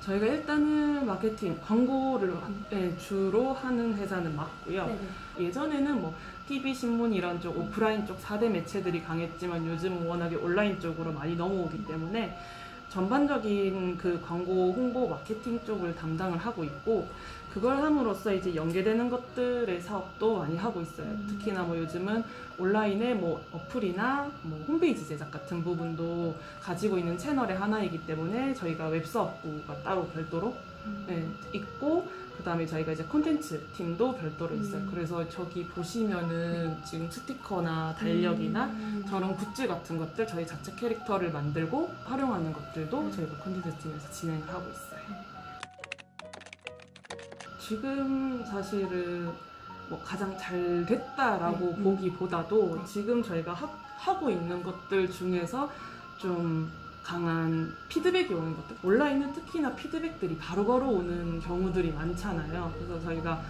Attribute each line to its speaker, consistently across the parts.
Speaker 1: 저희가 일단은 마케팅, 광고를 주로 하는 회사는 맞고요.
Speaker 2: 네네.
Speaker 1: 예전에는 뭐 TV, 신문 이런 쪽 오프라인 쪽 4대 매체들이 강했지만 요즘은 워낙에 온라인 쪽으로 많이 넘어오기 때문에 전반적인 그 광고, 홍보, 마케팅 쪽을 담당을 하고 있고, 그걸 함으로써 이제 연계되는 것들의 사업도 많이 하고 있어요. 특히나 뭐 요즘은 온라인의 뭐 어플이나 뭐 홈페이지 제작 같은 부분도 가지고 있는 채널의 하나이기 때문에 저희가 웹사업부가 따로 별도로 있고, 그 다음에 저희가 이제 콘텐츠 팀도 별도로 있어요. 그래서 저기 보시면은 지금 스티커나 달력이나 저런 굿즈 같은 것들, 저희 자체 캐릭터를 만들고 활용하는 것들도 저희가 콘텐츠 팀에서 진행을 하고 있어요. 지금 사실은 뭐 가장 잘 됐다라고 보기보다도 지금 저희가 하고 있는 것들 중에서 좀 강한 피드백이 오는 것들, 온라인은 특히나 피드백들이 바로바로 오는 경우들이 많잖아요. 그래서 저희가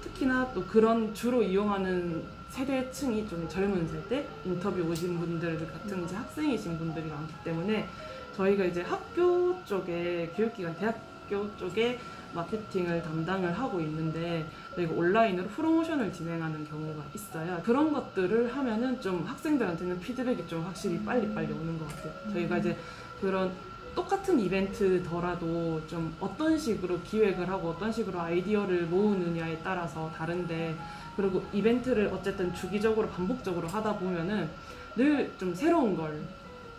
Speaker 1: 특히나 또 그런 주로 이용하는 세대층이 좀 젊은 세대, 인터뷰 오신 분들 같은 이제 학생이신 분들이 많기 때문에 저희가 이제 학교 쪽에, 교육기관, 대학교 쪽에 마케팅을 담당을 하고 있는데 저희가 온라인으로 프로모션을 진행하는 경우가 있어요. 그런 것들을 하면은 좀 학생들한테는 피드백이 좀 확실히 빨리빨리 오는 것 같아요. 저희가 이제 그런 똑같은 이벤트더라도 좀 어떤 식으로 기획을 하고 어떤 식으로 아이디어를 모으느냐에 따라서 다른데, 그리고 이벤트를 어쨌든 주기적으로 반복적으로 하다 보면은 늘 좀 새로운 걸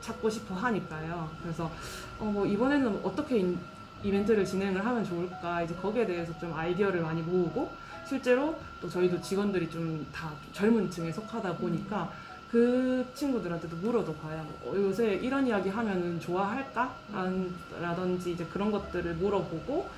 Speaker 1: 찾고 싶어 하니까요. 그래서 뭐 이번에는 어떻게 이벤트를 진행을 하면 좋을까, 이제 거기에 대해서 좀 아이디어를 많이 모으고, 실제로 또 저희도 직원들이 좀 다 젊은 층에 속하다 보니까 그 친구들한테도 물어도 봐요. 요새 이런 이야기 하면은 좋아할까? 라든지 이제 그런 것들을 물어보고,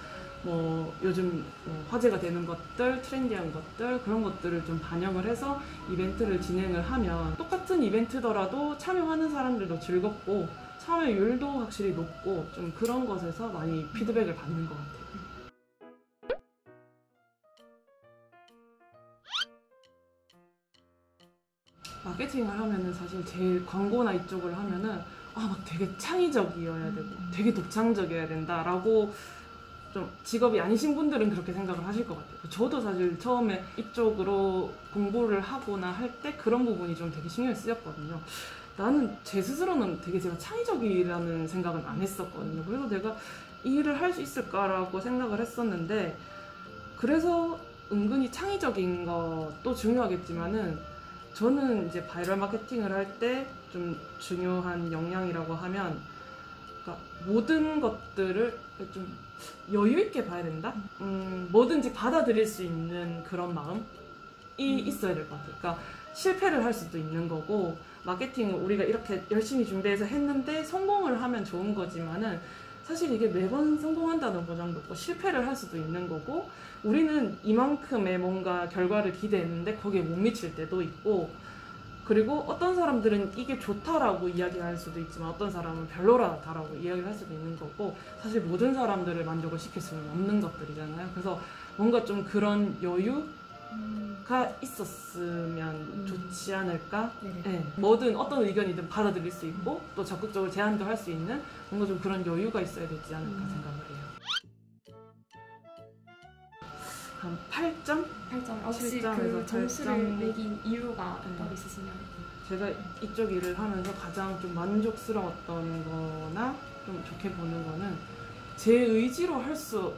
Speaker 1: 뭐 요즘 화제가 되는 것들, 트렌디한 것들, 그런 것들을 좀 반영을 해서 이벤트를 진행을 하면 똑같은 이벤트더라도 참여하는 사람들도 즐겁고 참여율도 확실히 높고, 좀 그런 것에서 많이 피드백을 받는 것 같아요. 마케팅을 하면은 사실 제일 광고나 이쪽을 하면은 막 되게 창의적이어야 되고 되게 독창적이어야 된다라고, 좀 직업이 아니신 분들은 그렇게 생각을 하실 것 같아요. 저도 사실 처음에 이쪽으로 공부를 하거나 할 때 그런 부분이 좀 되게 신경이 쓰였거든요. 나는 제 스스로는 되게 제가 창의적이라는 생각은 안 했었거든요. 그래서 내가 이 일을 할 수 있을까라고 생각을 했었는데, 그래서 은근히 창의적인 것도 중요하겠지만은 저는 이제 바이럴 마케팅을 할 때 좀 중요한 역량이라고 하면, 그러니까 모든 것들을 좀 여유 있게 봐야 된다? 뭐든지 받아들일 수 있는 그런 마음이 있어야 될 것 같아요. 그러니까 실패를 할 수도 있는 거고, 마케팅을 우리가 이렇게 열심히 준비해서 했는데 성공을 하면 좋은 거지만은 사실 이게 매번 성공한다는 보장도 없고 실패를 할 수도 있는 거고, 우리는 이만큼의 뭔가 결과를 기대했는데 거기에 못 미칠 때도 있고, 그리고 어떤 사람들은 이게 좋다라고 이야기할 수도 있지만 어떤 사람은 별로라다라고 이야기를 할 수도 있는 거고, 사실 모든 사람들을 만족을 시킬 수는 없는 것들이잖아요. 그래서 뭔가 좀 그런 여유가 있었으면 좋지 않을까? 네. 뭐든 어떤 의견이든 받아들일 수 있고 또 적극적으로 제안도 할 수 있는 뭔가 좀 그런 여유가 있어야 되지 않을까 생각을 해요. 한 8점?
Speaker 2: 8점. 혹시
Speaker 1: 7점에서
Speaker 2: 그 점수를
Speaker 1: 8점.
Speaker 2: 매긴 이유가 따로 있으시면?
Speaker 1: 제가 이쪽 일을 하면서 가장 좀 만족스러웠던 거나 좀 좋게 보는 거는 제 의지로 할 수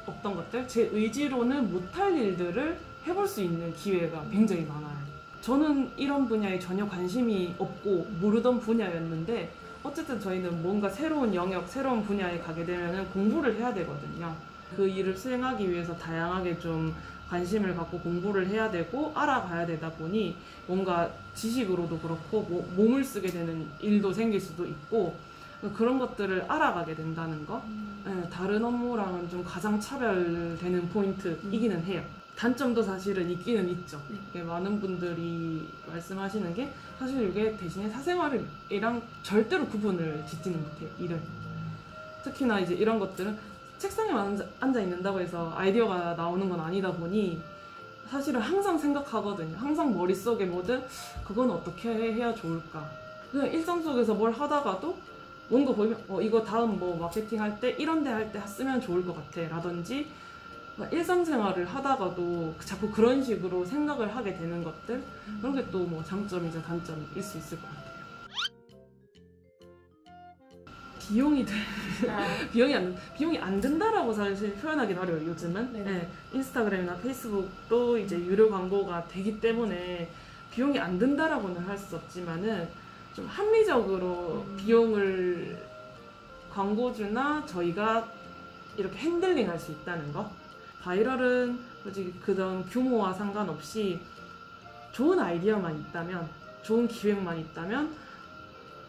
Speaker 1: 없던 것들, 제 의지로는 못할 일들을 해볼 수 있는 기회가 굉장히 많아요. 저는 이런 분야에 전혀 관심이 없고 모르던 분야였는데 어쨌든 저희는 뭔가 새로운 영역, 새로운 분야에 가게 되면 공부를 해야 되거든요. 그 일을 수행하기 위해서 다양하게 좀 관심을 갖고 공부를 해야 되고 알아가야 되다 보니 뭔가 지식으로도 그렇고 몸을 쓰게 되는 일도 생길 수도 있고, 그런 것들을 알아가게 된다는 거, 다른 업무랑은 좀 가장 차별되는 포인트이기는 해요. 단점도 사실은 있기는 있죠. 많은 분들이 말씀하시는 게 사실 이게 대신에 사생활이랑 절대로 구분을 짓지는 못해요, 일을. 특히나 이제 이런 것들은 책상에 앉아 있는다고 해서 아이디어가 나오는 건 아니다 보니 사실은 항상 생각하거든요. 항상 머릿속에 뭐든 그건 어떻게 해야 좋을까. 그냥 일상 속에서 뭘 하다가도 뭔가 보이면 이거 다음 뭐 마케팅 할 때 이런 데 할 때 쓰면 좋을 것 같아 라든지 일상생활을 하다가도 자꾸 그런 식으로 생각을 하게 되는 것들 그런 게 또 뭐 장점이자 단점일 수 있을 것 같아요. 비용이 안 든다라고 사실 표현하긴 어려워요 요즘은. 네, 인스타그램이나 페이스북도 이제 유료 광고가 되기 때문에 비용이 안 든다라고는 할 수 없지만은 좀 합리적으로 비용을 광고주나 저희가 이렇게 핸들링 할 수 있다는 거. 바이럴은 솔직히 그런 규모와 상관없이 좋은 아이디어만 있다면, 좋은 기획만 있다면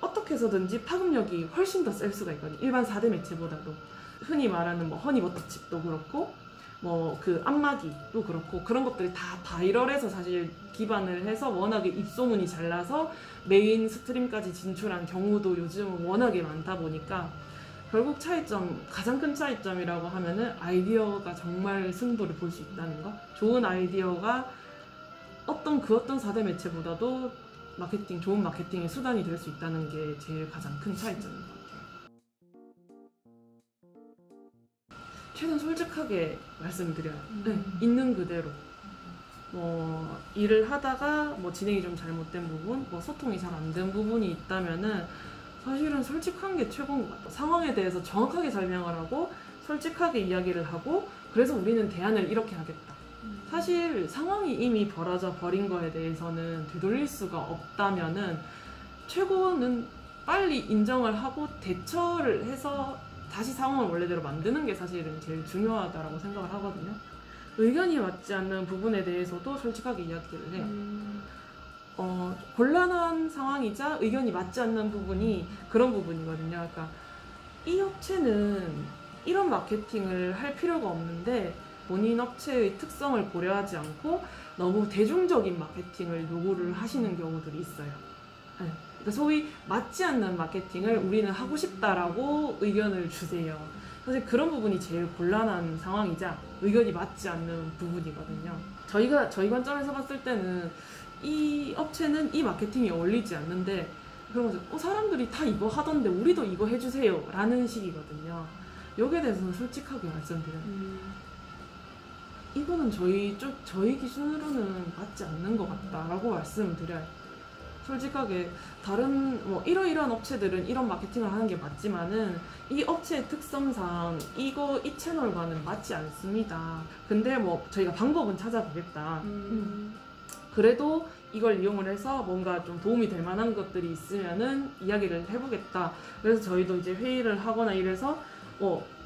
Speaker 1: 어떻게 해서든지 파급력이 훨씬 더 셀 수가 있거든요. 일반 4대 매체보다도. 흔히 말하는 뭐 허니버터칩도 그렇고 뭐 그 안마기도 그렇고 그런 것들이 다 바이럴에서 사실 기반을 해서 워낙에 입소문이 잘 나서 메인 스트림까지 진출한 경우도 요즘은 워낙에 많다 보니까 결국 차이점, 가장 큰 차이점이라고 하면은 아이디어가 정말 승부를 볼 수 있다는 거. 좋은 아이디어가 어떤 4대 매체보다도 좋은 마케팅의 수단이 될 수 있다는 게 제일 가장 큰 차이점인 것 같아요. 최대한 솔직하게 말씀드려요. 네, 있는 그대로. 뭐 일을 하다가 뭐 진행이 좀 잘못된 부분, 뭐 소통이 잘 안 된 부분이 있다면은 사실은 솔직한 게 최고인 것 같아요. 상황에 대해서 정확하게 설명을 하고 솔직하게 이야기를 하고 그래서 우리는 대안을 이렇게 하겠다. 사실 상황이 이미 벌어져 버린 거에 대해서는 되돌릴 수가 없다면은 최고는 빨리 인정을 하고 대처를 해서 다시 상황을 원래대로 만드는 게 사실은 제일 중요하다고 생각을 하거든요. 의견이 맞지 않는 부분에 대해서도 솔직하게 이야기를 해요. 곤란한 상황이자 의견이 맞지 않는 부분이 그런 부분이거든요. 그러니까 이 업체는 이런 마케팅을 할 필요가 없는데 본인 업체의 특성을 고려하지 않고 너무 대중적인 마케팅을 요구를 하시는 경우들이 있어요. 네. 그러니까 소위 맞지 않는 마케팅을 우리는 하고 싶다라고 의견을 주세요. 사실 그런 부분이 제일 곤란한 상황이자 의견이 맞지 않는 부분이거든요. 저희 관점에서 봤을 때는 이 업체는 이 마케팅이 어울리지 않는데 그런 거죠. 사람들이 다 이거 하던데 우리도 이거 해주세요 라는 식이거든요. 여기에 대해서는 솔직하게 말씀드려요. 이거는 저희 기준으로는 맞지 않는 것 같다라고 말씀을 드려요. 솔직하게 다른 뭐 이러이러한 업체들은 이런 마케팅을 하는 게 맞지만은 이 업체의 특성상 이 채널과는 맞지 않습니다. 근데 뭐 저희가 방법은 찾아보겠다. 그래도 이걸 이용을 해서 뭔가 좀 도움이 될 만한 것들이 있으면은 이야기를 해보겠다. 그래서 저희도 이제 회의를 하거나 이래서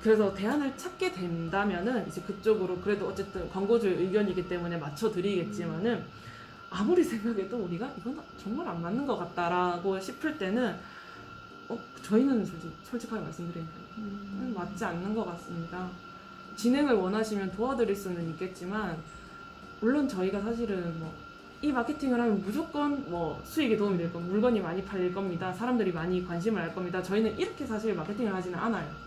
Speaker 1: 그래서 대안을 찾게 된다면은 이제 그쪽으로 그래도 어쨌든 광고주의 의견이기 때문에 맞춰드리겠지만은 아무리 생각해도 우리가 이건 정말 안 맞는 것 같다라고 싶을 때는 저희는 솔직하게 말씀드리면 맞지 않는 것 같습니다. 진행을 원하시면 도와드릴 수는 있겠지만 물론 저희가 사실은 이 마케팅을 하면 무조건 수익에 도움이 될 겁니다. 물건이 많이 팔릴 겁니다. 사람들이 많이 관심을 할 겁니다. 저희는 이렇게 사실 마케팅을 하지는 않아요.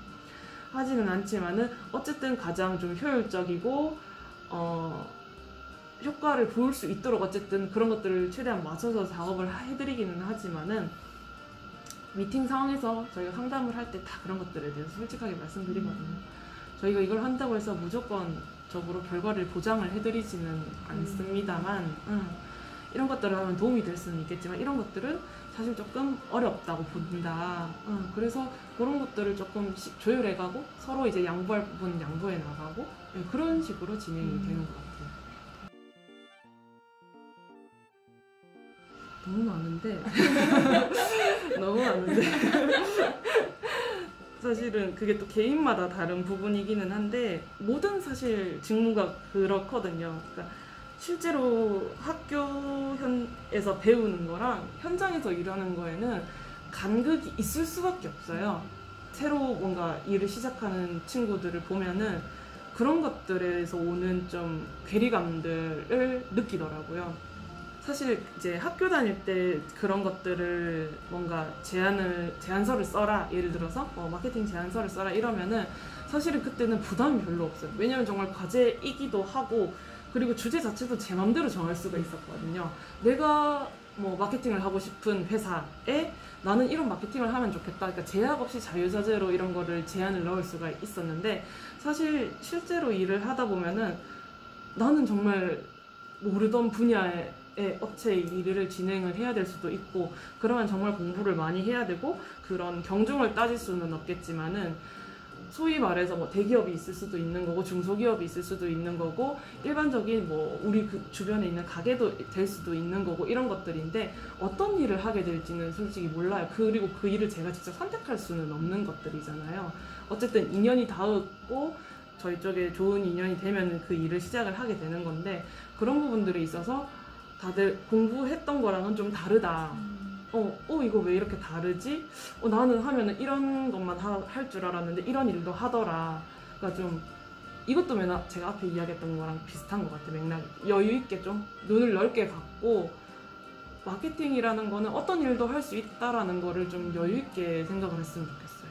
Speaker 1: 하지는 않지만은 어쨌든 가장 좀 효율적이고 효과를 볼 수 있도록 어쨌든 그런 것들을 최대한 맞춰서 작업을 해드리기는 하지만은 미팅 상황에서 저희가 상담을 할 때 다 그런 것들에 대해서 솔직하게 말씀드리거든요. 저희가 이걸 한다고 해서 무조건적으로 결과를 보장을 해드리지는 않습니다만 이런 것들을 하면 도움이 될 수는 있겠지만 이런 것들은 사실 조금 어렵다고 본다. 그래서 그런 것들을 조금씩 조율해가고 서로 이제 양보할 부분 양보해 나가고 그런 식으로 진행이 되는 것 같아요. 너무 많은데 사실은 그게 또 개인마다 다른 부분이기는 한데 모든 사실 직무가 그렇거든요. 그러니까 실제로 학교에서 배우는 거랑 현장에서 일하는 거에는 간극이 있을 수밖에 없어요. 새로 뭔가 일을 시작하는 친구들을 보면은 그런 것들에서 오는 좀 괴리감들을 느끼더라고요. 사실 이제 학교 다닐 때 그런 것들을 뭔가 제안서를 써라, 예를 들어서 마케팅 제안서를 써라 이러면은 사실은 그때는 부담이 별로 없어요. 왜냐면 정말 과제이기도 하고 그리고 주제 자체도 제 맘대로 정할 수가 있었거든요. 내가 마케팅을 하고 싶은 회사에 나는 이런 마케팅을 하면 좋겠다. 그러니까 제약 없이 자유자재로 이런 거를 제안을 넣을 수가 있었는데 사실 실제로 일을 하다 보면은 나는 정말 모르던 분야의 업체의 일을 진행을 해야 될 수도 있고 그러면 정말 공부를 많이 해야 되고 그런 경중을 따질 수는 없겠지만은 소위 말해서 뭐 대기업이 있을 수도 있는 거고 중소기업이 있을 수도 있는 거고 일반적인 뭐 우리 그 주변에 있는 가게도 될 수도 있는 거고 이런 것들인데 어떤 일을 하게 될지는 솔직히 몰라요. 그리고 그 일을 제가 직접 선택할 수는 없는 것들이잖아요. 어쨌든 인연이 닿았고 저희 쪽에 좋은 인연이 되면 그 일을 시작을 하게 되는 건데 그런 부분들에 있어서 다들 공부했던 거랑은 좀 다르다. 이거 왜 이렇게 다르지? 나는 하면은 이런 것만 할 줄 알았는데 이런 일도 하더라. 그러니까 좀 이것도 제가 앞에 이야기했던 거랑 비슷한 것 같아. 맥락이 여유 있게 좀 눈을 넓게 갖고 마케팅이라는 거는 어떤 일도 할 수 있다라는 거를 좀 여유 있게 생각을 했으면 좋겠어요.